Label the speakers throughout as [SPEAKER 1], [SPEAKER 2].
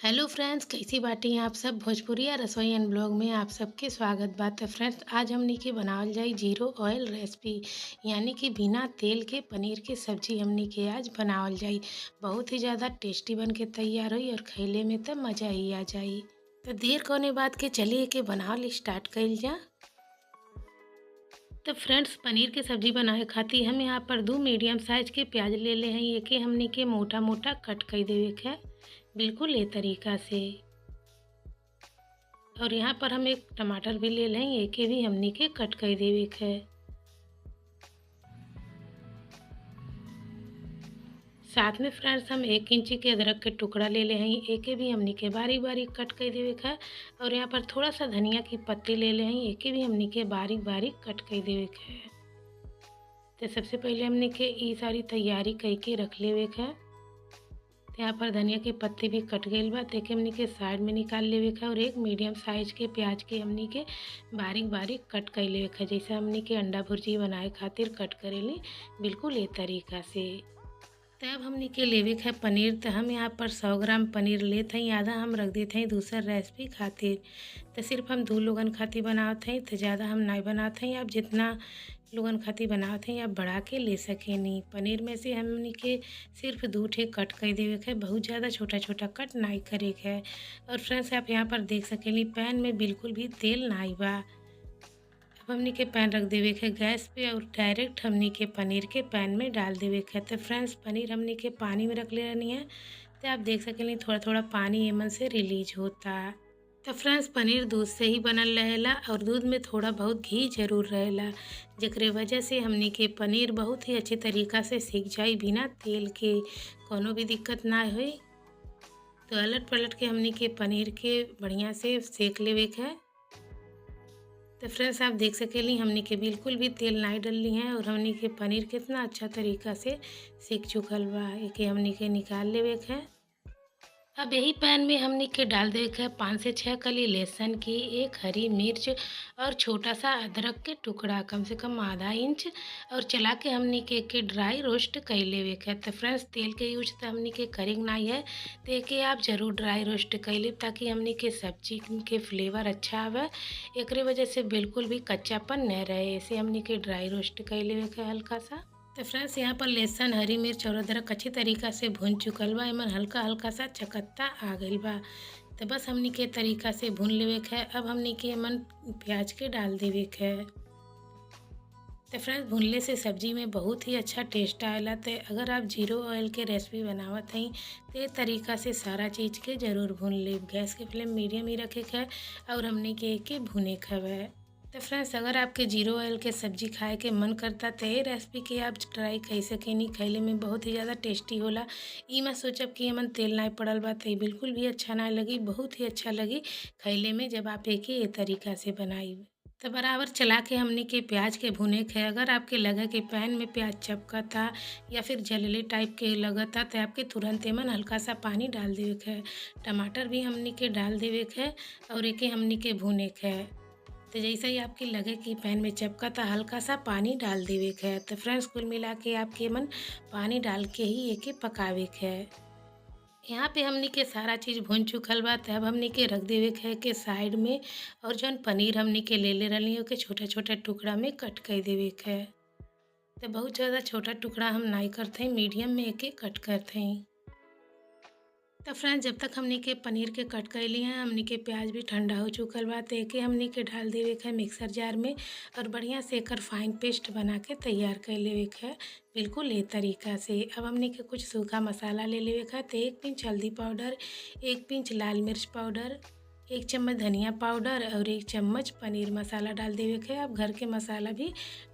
[SPEAKER 1] Hello friends, कैसी बाटी आप सब। भोजपुरिया रसोई एंड ब्लॉग में आप सबके स्वागत बात है। फ्रेंड्स, आज हमनी के बनावल जाई जीरो ऑयल रेसिपी, यानी कि बिना तेल के पनीर की सब्जी हमनी के आज बनावल जाई। बहुत ही ज़्यादा टेस्टी बन के तैयार हुई और खैले में तो मज़ा ही आ जाई। तो देर कोने बात के चलिए के बनावल स्टार्ट कइल जा। तो फ्रेंड्स, पनीर की सब्जी बनाए खातिर हम यहाँ पर 2 मीडियम साइज के प्याज ले ले हैं। एक हमनी के मोटा मोटा कट कर देवे के है, बिल्कुल ये तरीका से। और यहाँ पर हम एक टमाटर भी ले लें, एक भी हमनी के कट कर देवे के है। साथ में फ्रेंड्स हम 1 इंची के अदरक के टुकड़ा ले ले हैं, एक भी हमनी के बारीक बारीक कट कर देवे के है। और यहाँ पर थोड़ा सा धनिया की पत्ती ले ले हैं, एक भी हमनी के बारीक बारीक कट कर देवे के है। तो सबसे पहले हमनी के ये सारी तैयारी करके रख लेवे के है। तो यहाँ पर धनिया की पत्ती भी कट गई बा, देखे हमनी के साइड में निकाल लेवे का। और एक मीडियम साइज के प्याज के हमनी के बारीक बारीक कट कर लेवे का, जैसे हमनी के अंडा भुर्जी बनाए खातिर कट करेली, बिल्कुल ये तरीका से। तब हमनी के लेवे का पनीर, तो हम यहाँ पर 100 ग्राम पनीर लेते हैं, आधा हम रख देते हैं दूसर रेसिपी खातिर। तो सिर्फ हम 2 लोगन खातिर बनाते हैं, तो ज़्यादा हम नहीं बनाते हैं। आप जितना लोगन खातिर बनाते हैं आप बढ़ा के ले सकें। नहीं, पनीर में से हमनी के सिर्फ 2 ठे कट कर देवे के, बहुत ज़्यादा छोटा छोटा कट नहीं करे के। और फ्रेंड्स, आप यहाँ पर देख सकेंगे पैन में बिल्कुल भी तेल नहीं बा। अब हमनी के पैन रख देवे के गैस पे और डायरेक्ट हमनी के पनीर के पैन में डाल देवे के। तो फ्रेंड्स, पनीर हमनी के पानी में रख ले रहनी है, तो आप देख सकेंगे थोड़ा थोड़ा पानी एमन से रिलीज होता। तो फ्रेंड्स, पनीर दूध से ही बनल रहेला और दूध में थोड़ा बहुत घी जरूर रहेला, जेकरे वजह से हमनी के पनीर बहुत ही अच्छे तरीका से सीख जाई, बिना तेल के कोनो भी दिक्कत ना होई। तो अलट पलट के हमनी के पनीर के बढ़िया से सेक लेवे के है। तो फ्रेंड्स, आप देख सकेली हमनी के बिल्कुल भी तेल नहीं डलनी है और हमनी के पनीर कितना अच्छा तरीका से सीख चुकल बा। एक हमनी के निकाल लेवे के है। अब यही पैन में हमनी के डाल देवे के है 5 से 6 कली लहसुन की, 1 हरी मिर्च और छोटा सा अदरक के टुकड़ा, कम से कम आधा इंच। और चला के हमनी के ड्राई रोस्ट कर लेवे के है। तो फ्रेंड्स, तेल के यूज तो हमनी के करेंगे नहीं है, तो एके आप जरूर ड्राई रोस्ट कर ले, ताकि हमनी के सब्जी के फ्लेवर अच्छा आवे, एकरे वजह से बिल्कुल भी कच्चापन न रहे। ऐसे हमनी के ड्राई रोस्ट कर लेवे के हल्का सा। तो फ्रेंड्स, यहाँ पर लहसुन, हरी मिर्च और अदरक अच्छी तरीका से भून चुकल बा, एमन हल्का हल्का सा चकत्ता आ गई बा। तो बस हमनी के तरीका से भून लेवे के है। अब हमनी के एमन प्याज के डाल देवे के है। तो फ्रेंड्स, भूनले से सब्जी में बहुत ही अच्छा टेस्ट आएला। तो अगर आप जीरो ऑयल के रेसिपी बनावत हैं, तो ये तरीका से सारा चीज़ के ज़रूर भून ले। गैस के फ्लेम मीडियम ही रखे के है और हमने के भुने के है। तो फ्रेंड्स, अगर आपके जीरो ऑयल के सब्जी खाए के मन करता तो ये रेसिपी के आप ट्राई कर सकेनी, खैले में बहुत ही ज़्यादा टेस्टी होला। ई मत सोचब कि एमन तेल नहीं पड़ल बा, तो बिल्कुल भी अच्छा नहीं लगी, बहुत ही अच्छा लगी खैले में जब आप एक ही ये तरीका से बनाई। तो बराबर चला के हमनी के प्याज के भुने के। अगर आपके लगे कि पैन में प्याज चपका था या फिर जलले टाइप के लगता, तो आपके तुरंत एमन हल्का सा पानी डाल देवे के है। टमाटर भी हमनी के डाल देवे के है और एक हमनी के भुने के है। तो जैसे ही आपके लगे कि पैन में चपका, तो हल्का सा पानी डाल देवे के है। तो फ्रेंड्स, कुल मिला के आपके मन पानी डाल के ही एके पकावे के है। यहाँ पे हमनी के सारा चीज़ भून चुकल बा, तब हमनी के रख देवे के है के साइड में। और जौन पनीर हमनी के ले रही ओके छोटा छोटा टुकड़ा में कट कर देवे के है। तो बहुत ज़्यादा छोटा टुकड़ा हम नहीं करते हैं, मीडियम में एके कट करते हैं। तो फ्रेंड्स, जब तक हमनी के पनीर के कट कर लिए हैं, हमनी के प्याज भी ठंडा हो चुकल बा, तो एके हमनी के डाल देवे के है मिक्सर जार में और बढ़िया से एकर फाइन पेस्ट बना के तैयार कर लेवे के है, बिल्कुल ये तरीका से। अब हमनी के कुछ सूखा मसाला ले लेवे के है। तो 1 पिंच हल्दी पाउडर, 1 पिंच लाल मिर्च पाउडर, 1 चम्मच धनिया पाउडर और 1 चम्मच पनीर मसाला डाल देवे के है। आप घर के मसाला भी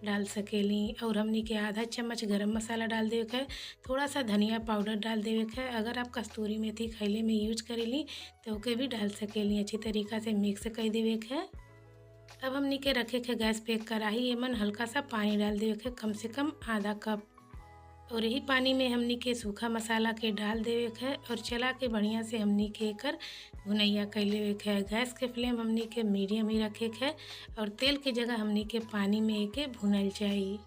[SPEAKER 1] डाल सकेली। और हमनी के आधा चम्मच गरम मसाला डाल देवे के है। थोड़ा सा धनिया पाउडर डाल देवे के है। अगर आप कस्तूरी मेथी खैले में यूज करेली तो ओके भी डाल सकेली। अच्छी तरीका से मिक्स कर देवे के है। अब हमनी के रखे के गैस पे एक कढ़ाई, एमन हल्का सा पानी डाल देवे के, कम से कम आधा कप। और यही पानी में हमनी के सूखा मसाला के डाल देवे के है और चला के बढ़िया से हमनी के एकर भुनैया कर लेवे के है। गैस के फ्लेम हमनी के मीडियम ही रखे के है और तेल की जगह हमनी के पानी में एके भुनल जाई।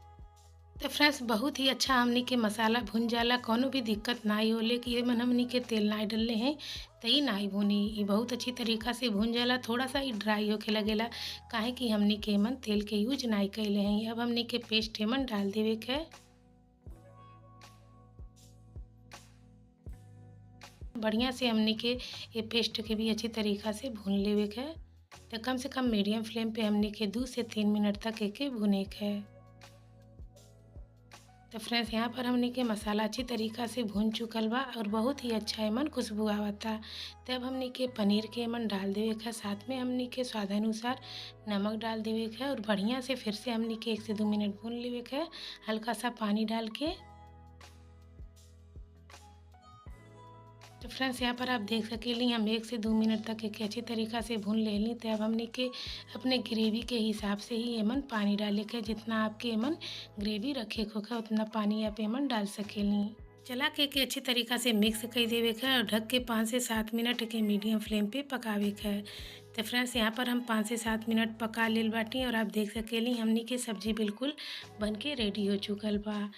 [SPEAKER 1] तो फ्रेंड्स बहुत ही अच्छा हमनी के मसाला भुन जाला, कौनो भी दिक्कत नाई होले कि एमन हमनी के तेल नाई डलले हैं त ई नाई भुनी। ई बहुत अच्छी तरीका से भुन जाला, थोड़ा-सा ई ड्राई होखे लगेला काहे कि हमनी के एमन तेल के यूज़ नाई कइले हई। अब हमनी के पेस्ट एमन डाल देवे के है। बढ़िया से हमनी के ये पेस्ट के भी अच्छी तरीका से भून लेवे के है। तो कम से कम मीडियम फ्लेम पे हमनी के 2 से 3 मिनट तक एके भुने के है। तो फ्रेंड्स यहाँ पर हमनी के मसाला अच्छी तरीका से भून चुकल बा और बहुत ही अच्छा एमन खुशबू आवता। तब हमनी के पनीर के एमन डाल देवे के है, साथ में हमनी के स्वादानुसार नमक डाल देवे के है और बढ़िया से फिर से हमनी के 1 से 2 मिनट भून लेवे के है, हल्का सा पानी डाल के। तो फ्रेंड्स यहाँ पर आप देख सकेली हम 1 से 2 मिनट तक एके अच्छी तरीका से भून लेली। तो अब हमनी के अपने ग्रेवी के हिसाब से ही एमन पानी डाले के, जितना आपके एमन ग्रेवी रखे के होखे उतना पानी आप एमन डाल सकेली। चला के अच्छी तरीका से मिक्स कर देवे के है और ढक के 5 से 7 मिनट के मीडियम फ्लेम पे पकावे के है। तो फ्रेंड्स यहाँ पर हम 5 से 7 मिनट पका लेल बाटी और आप देख सकेली हमनी के सब्जी बिल्कुल बन के रेडी हो चुकल बा।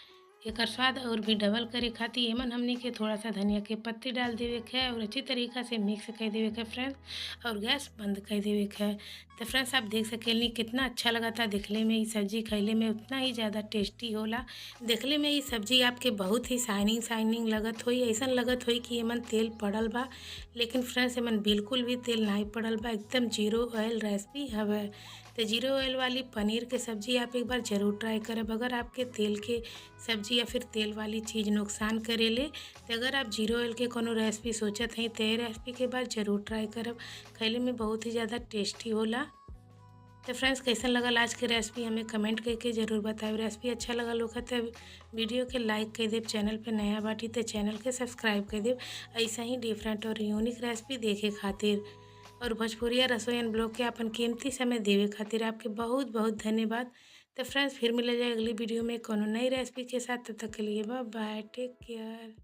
[SPEAKER 1] एकर स्वाद और भी डबल करे खातिर एमन हमनी के थोड़ा सा धनिया के पत्ती डाल देवे के है और अच्छी तरीका से मिक्स कर देवे के फ्रेंड्स और गैस बंद कर देवे के है। तो फ्रेंड्स आप देख सकेली कितना अच्छा लगा था दिखले में। ये सब्जी खइले में उतना ही ज़्यादा टेस्टी होला। देखले में ये सब्जी आपके बहुत ही शाइनिंग शाइनिंग लगत होई, ऐसा लगत होई कि एमन तेल पड़ल बा, लेकिन फ्रेंड्स एमन बिल्कुल भी तेल नहीं पड़ल बा, एकदम जीरो ऑयल रेसिपी हवे। तो जीरो ऑयल वाली पनीर के सब्जी आप एक बार ज़रूर ट्राई करब। अगर आपके तेल के सब्जी या फिर तेल वाली चीज़ नुकसान करेले तो अगर आप जीरो ऑयल के कोनो रेसिपी सोचत हैं तो ये रेसिपी के बाद ज़रूर ट्राई करब। खइले में बहुत ही ज़्यादा टेस्टी होला। तो फ्रेंड्स कैसन लगल आज के रेसिपी हमें कमेंट करके ज़रूर बताएं। रेसिपी अच्छा लगल होगा तो वीडियो के लाइक कर देव, चैनल पे नया बाटी तो चैनल के सब्सक्राइब कर देव ऐसा ही डिफरेंट और यूनिक रेसिपी देखे खातिर। और भोजपुरिया रसोईन ब्लॉग के अपन कीमती समय देवे खातिर आपके बहुत बहुत धन्यवाद। तो फ्रेंड्स फिर मिले जाए अगली वीडियो में कोनो नई रेसिपी के साथ, तब तक के लिए बाय बाय, टेक केयर।